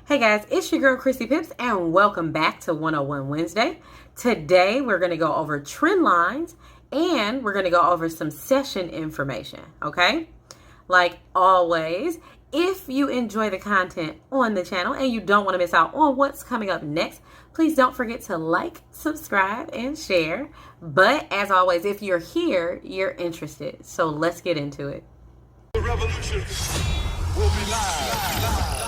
Hey guys, it's your girl Chrissy Pips and welcome back to 101 Wednesday. Today we're going to go over trend lines and we're going to go over some session information, okay? Like always, if you enjoy the content on the channel and you don't want to miss out on what's coming up next, please don't forget to like, subscribe, and share. But as always, if you're here, you're interested. So let's get into it. The revolution will be live.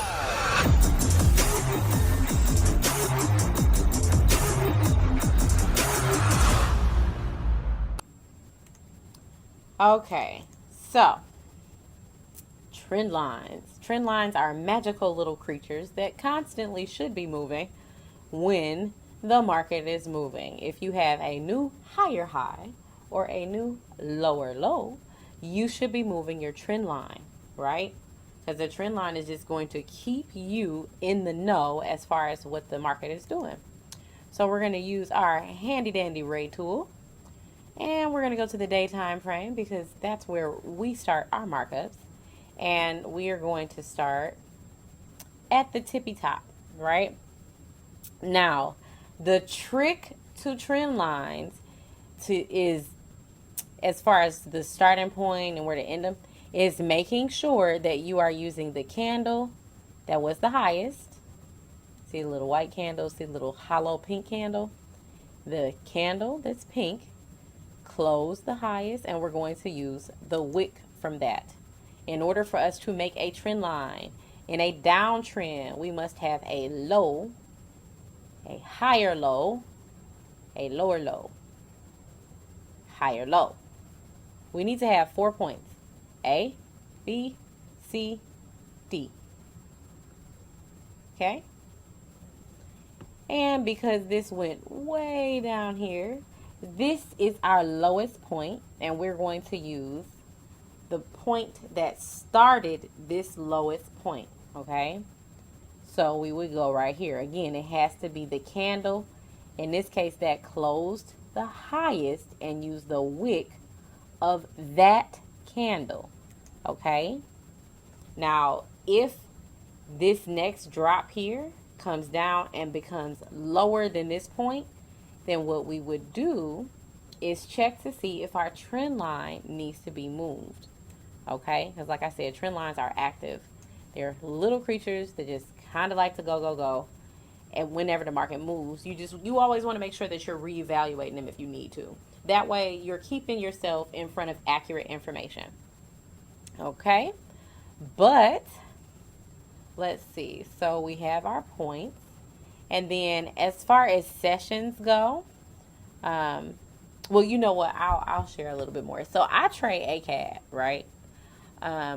Okay, so trend lines. Trend lines are magical little creatures that constantly should be moving when the market is moving. If you have a new higher high or a new lower low, you should be moving your trend line, right? Because the trend line is just going to keep you in the know as far as what the market is doing. So we're going to use our handy dandy ray tool. And we're going to go to the day time frame because that's where we start our markups. And we are going to start at the tippy top, right? Now, the trick to trend lines is, as far as the starting point and where to end them, is making sure that you are using the candle that was the highest. See the little white candle, see the little hollow pink candle? The candle that's pink close the highest, and we're going to use the wick from that. In order for us to make a trend line in a downtrend, we must have a low, a higher low, a lower low, higher low. We need to have 4 points: A, B, C, D. Okay? And because this went way down here, this is our lowest point, and we're going to use the point that started this lowest point, okay? So we would go right here. Again, it has to be the candle, in this case, that closed the highest, and use the wick of that candle, okay? Now, if this next drop here comes down and becomes lower than this point, then what we would do is check to see if our trend line needs to be moved. Okay? Because like I said, trend lines are active. They're little creatures that just kind of like to go, go, go. And whenever the market moves, you always want to make sure that you're reevaluating them if you need to. That way, you're keeping yourself in front of accurate information. Okay? But let's see. So we have our points. And then as far as sessions go, well, you know what? I'll share a little bit more. So I trade 𝐄𝐃, right? I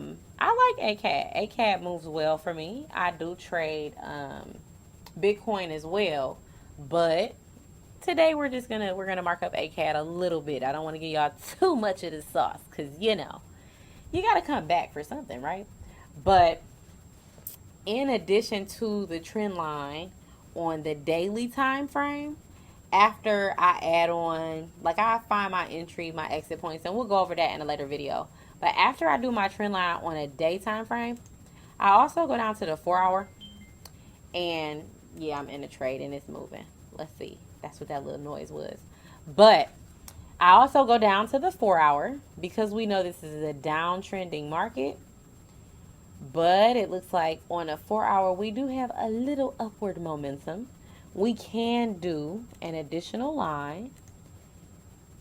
like 𝐄𝐃. 𝐄𝐃 moves well for me. I do trade Bitcoin as well, but today we're gonna mark up 𝐄𝐃 a little bit. I don't want to give y'all too much of the sauce because you gotta come back for something, right? But in addition to the trend line on the daily time frame, after I add on, like, I find my entry, my exit points, and we'll go over that in a later video. But after I do my trend line on a day time frame, I also go down to the 4 hour, and yeah, I'm in a trade and it's moving. Let's see. That's what that little noise was. But I also go down to the 4 hour because we know this is a downtrending market. But it looks like on a 4 hour, we do have a little upward momentum. We can do an additional line,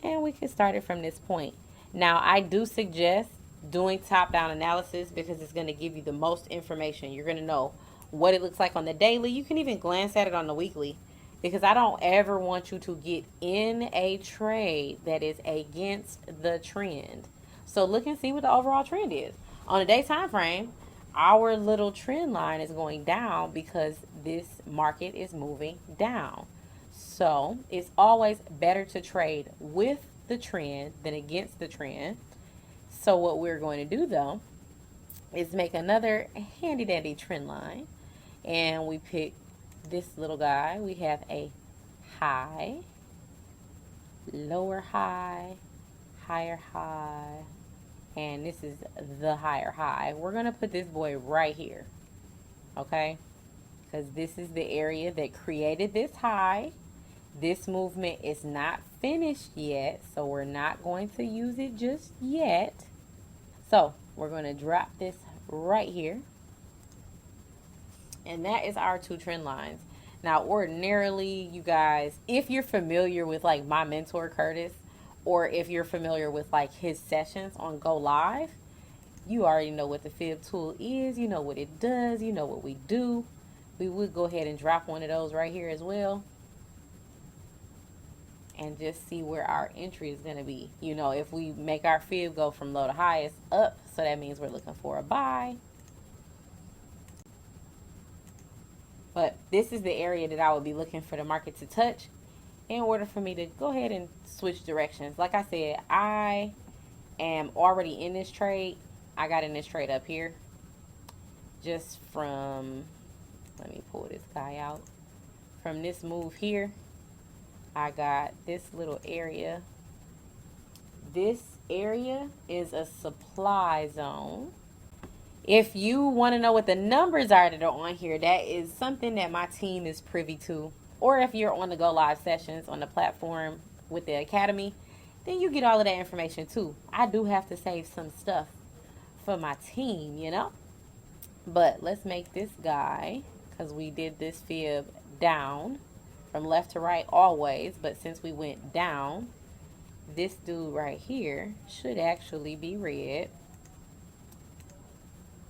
and we can start it from this point. Now, I do suggest doing top-down analysis because it's going to give you the most information. You're going to know what it looks like on the daily. You can even glance at it on the weekly, because I don't ever want you to get in a trade that is against the trend. So look and see what the overall trend is. On a day time frame, our little trend line is going down because this market is moving down. So it's always better to trade with the trend than against the trend. So what we're going to do, though, is make another handy dandy trend line, and we pick this little guy. We have a high, lower high, higher high, and this is the higher high. We're going to put this boy right here, okay? because this is the area that created this high. This movement is not finished yet, so we're not going to use it just yet. So we're going to drop this right here. And that is our two trend lines. Now, ordinarily, you guys, if you're familiar with like my mentor, Curtis, or if you're familiar with like his sessions on Go Live, you already know what the fib tool is. You know what it does. You know what we do. We would go ahead and drop one of those right here as well. And just see where our entry is going to be. You know, if we make our fib go from low to highest up, so that means we're looking for a buy. But this is the area that I would be looking for the market to touch in order for me to go ahead and switch directions. Like I said, I am already in this trade. I got in this trade up here just from, let me pull this guy out. From this move here, I got this little area. This area is a supply zone. If you want to know what the numbers are that are on here, that is something that my team is privy to. Or if you're on the Go Live sessions on the platform with the Academy, then you get all of that information too. I do have to save some stuff for my team, you know. But let's make this guy, because we did this fib down from left to right always. But since we went down, this dude right here should actually be red.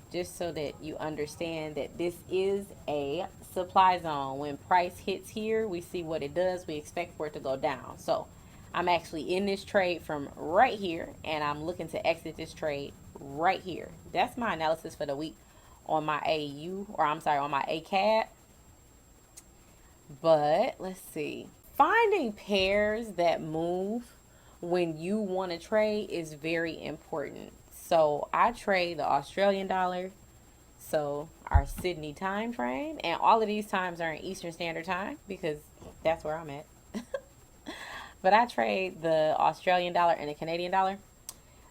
Just so that you understand that this is a supply zone. When price hits here, we see what it does. We expect for it to go down. So I'm actually in this trade from right here, and I'm looking to exit this trade right here. That's my analysis for the week on my AU, or I'm sorry, on my ACAD. But let's see. Finding pairs that move when you want to trade is very important. So I trade the Australian dollar, so our Sydney time frame, and all of these times are in Eastern Standard Time because that's where I'm at. But I trade the Australian dollar and the Canadian dollar.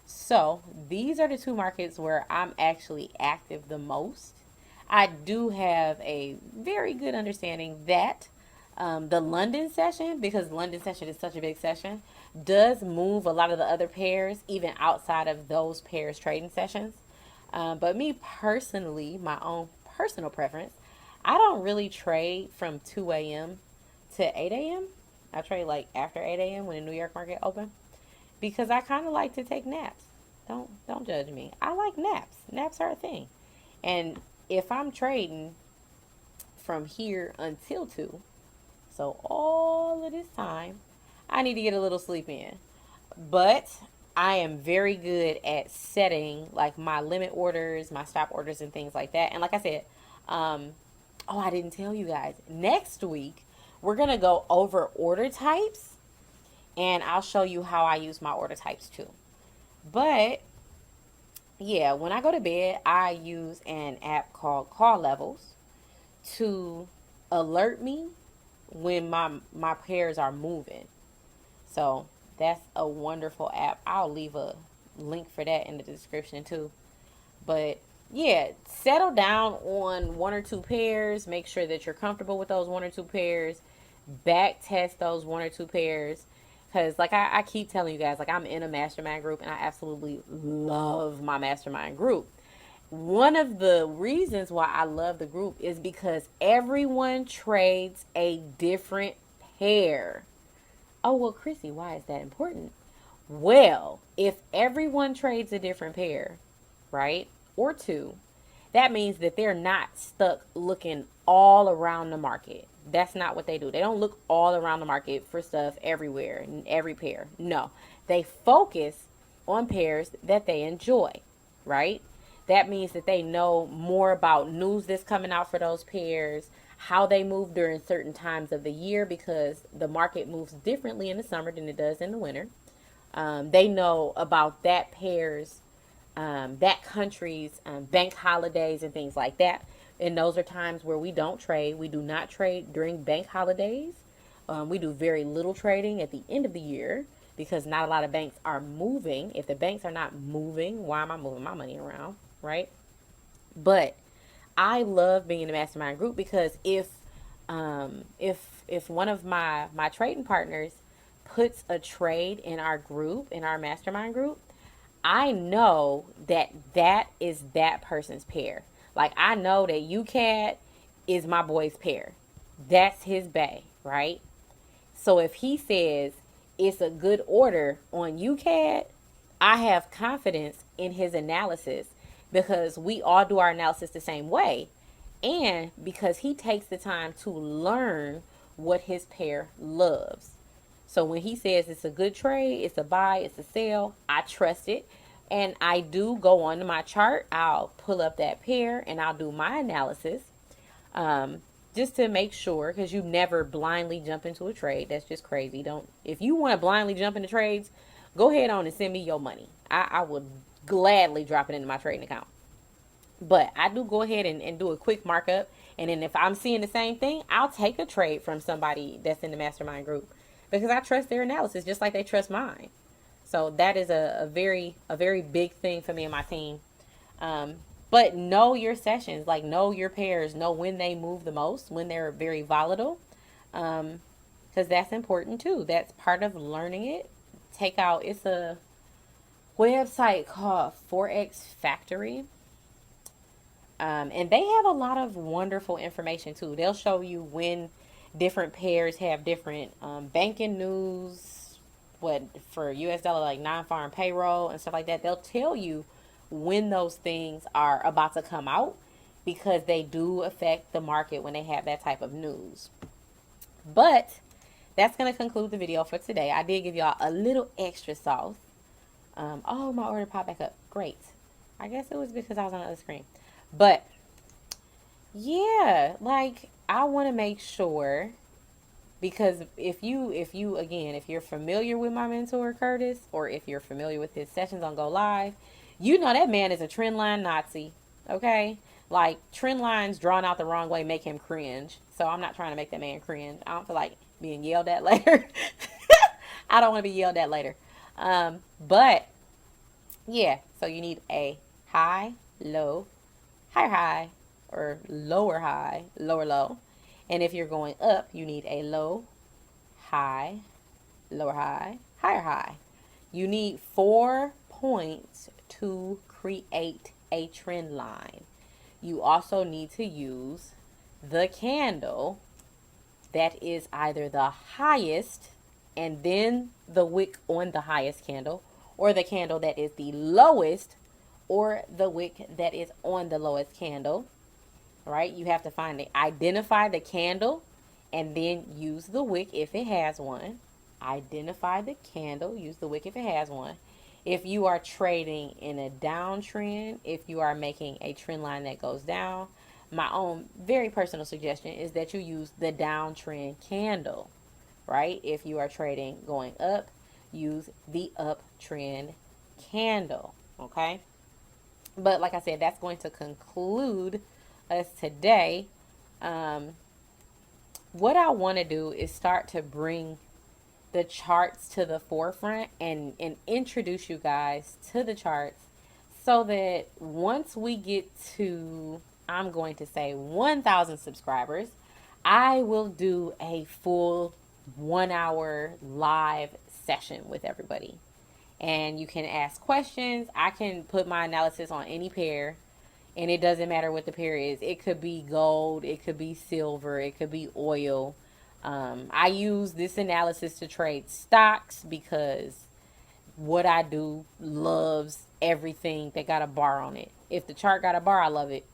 So these are the two markets where I'm actually active the most. I do have a very good understanding that the London session, because London session is such a big session, does move a lot of the other pairs, even outside of those pairs trading sessions. But me personally, my own personal preference, I don't really trade from 2 a.m. to 8 a.m. I trade like after 8 a.m. when the New York market open, because I kind of like to take naps. Don't judge me. I like naps. Naps are a thing. And if I'm trading from here until 2, so all of this time, I need to get a little sleep in. But I am very good at setting like my limit orders, my stop orders, and things like that. And like I said, oh, I didn't tell you guys. Next week, we're going to go over order types. And I'll show you how I use my order types too. But yeah, when I go to bed, I use an app called Call Levels to alert me when my pairs are moving. So that's a wonderful app. I'll leave a link for that in the description too. But yeah, settle down on 1 or 2 pairs. Make sure that you're comfortable with those 1 or 2 pairs. Back test those 1 or 2 pairs. Because like I keep telling you guys, like I'm in a mastermind group and I absolutely love my mastermind group. One of the reasons why I love the group is because everyone trades a different pair. Oh, well, Chrissy, why is that important? Well, if everyone trades a different pair, right, or 2, that means that they're not stuck looking all around the market. That's not what they do. They don't look all around the market for stuff everywhere in every pair. No, they focus on pairs that they enjoy, right? That means that they know more about news that's coming out for those pairs, how they move during certain times of the year, because the market moves differently in the summer than it does in the winter. They know about that pair's, that country's bank holidays and things like that. And those are times where we don't trade. We do not trade during bank holidays. We do very little trading at the end of the year because not a lot of banks are moving. If the banks are not moving, why am I moving my money around, right? But I love being in the mastermind group because if one of my trading partners puts a trade in our group, in our mastermind group, I know that that is that person's pair. Like I know that UCAT is my boy's pair. That's his bay, right? So if he says it's a good order on UCAT, I have confidence in his analysis because we all do our analysis the same way. And because he takes the time to learn what his pair loves. So when he says it's a good trade, it's a buy, it's a sell, I trust it. And I do go onto my chart. I'll pull up that pair and I'll do my analysis, just to make sure, because you never blindly jump into a trade. That's just crazy. Don't, if you want to blindly jump into trades, go ahead on and send me your money. I would gladly drop it into my trading account. But I do go ahead and do a quick markup. And then if I'm seeing the same thing, I'll take a trade from somebody that's in the mastermind group because I trust their analysis just like they trust mine. So that is a very big thing for me and my team. But know your sessions, like know your pairs, know when they move the most, when they're very volatile, because that's important too. That's part of learning it. Take out, it's a website called Forex Factory. And they have a lot of wonderful information too. They'll show you when different pairs have different banking news, what for US dollar, like non-farm payroll and stuff like that. They'll tell you when those things are about to come out because they do affect the market when they have that type of news. But that's going to conclude the video for today. I did give y'all a little extra sauce. Oh, my order popped back up. Great. I guess it was because I was on the other screen. But yeah, like I want to make sure, because if you're familiar with my mentor Curtis, or if you're familiar with his sessions on Go Live, you know that man is a trendline Nazi. Okay, like trend lines drawn out the wrong way make him cringe. So I'm not trying to make that man cringe. I don't feel like being yelled at later. I don't want to be yelled at later. But yeah, so you need a high, low, higher high, or lower high, lower low. And if you're going up, you need a low, high, lower high, higher high. You need 4 points to create a trend line. You also need to use the candle that is either the highest and then the wick on the highest candle, or the candle that is the lowest or the wick that is on the lowest candle, right? You have to identify the candle and then use the wick if it has one. Identify the candle, use the wick if it has one. If you are trading in a downtrend, if you are making a trend line that goes down, my own very personal suggestion is that you use the downtrend candle, right? If you are trading going up, use the uptrend candle, okay? But like I said, that's going to conclude us today. What I want to do is start to bring the charts to the forefront and introduce you guys to the charts so that once we get to, I'm going to say 1,000 subscribers, I will do a full 1-hour live session with everybody. And you can ask questions. I can put my analysis on any pair, and it doesn't matter what the pair is. It could be gold, it could be silver, it could be oil. I use this analysis to trade stocks because what I do loves everything that got a bar on it. If the chart got a bar, I love it.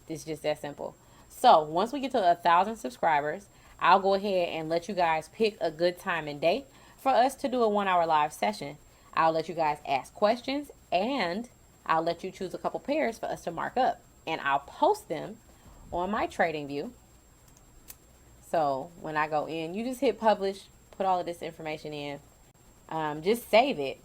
It's just that simple. So once we get to 1,000 subscribers, I'll go ahead and let you guys pick a good time and date for us to do a 1-hour live session. I'll let you guys ask questions, and I'll let you choose a couple pairs for us to mark up, and I'll post them on my trading view. So when I go in, you just hit publish, put all of this information in, just save it.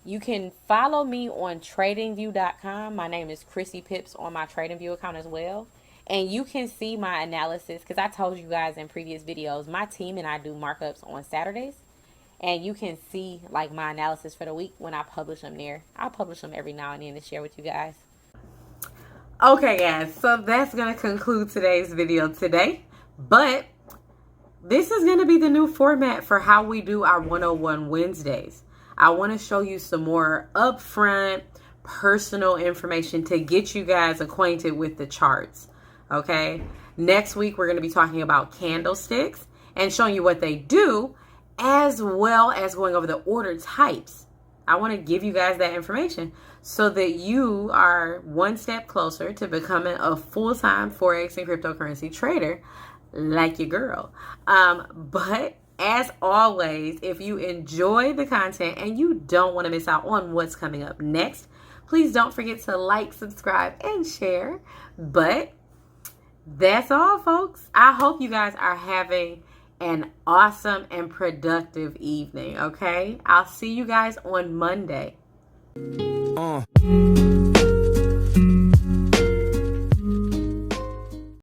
You can follow me on tradingview.com. My name is Chrissy Pips on my TradingView account as well. And you can see my analysis because I told you guys in previous videos, my team and I do markups on Saturdays. And you can see like my analysis for the week when I publish them there. I'll publish them every now and then to share with you guys. Okay, guys, so that's going to conclude today's video today. But this is going to be the new format for how we do our 101 Wednesdays. I want to show you some more upfront personal information to get you guys acquainted with the charts. Okay, next week we're going to be talking about candlesticks and showing you what they do, as well as going over the order types. I want to give you guys that information so that you are one step closer to becoming a full-time Forex and cryptocurrency trader like your girl. But as always, if you enjoy the content and you don't want to miss out on what's coming up next, please don't forget to like, subscribe, and share. But that's all, folks. I hope you guys are having an awesome and productive evening, okay? I'll see you guys on Monday.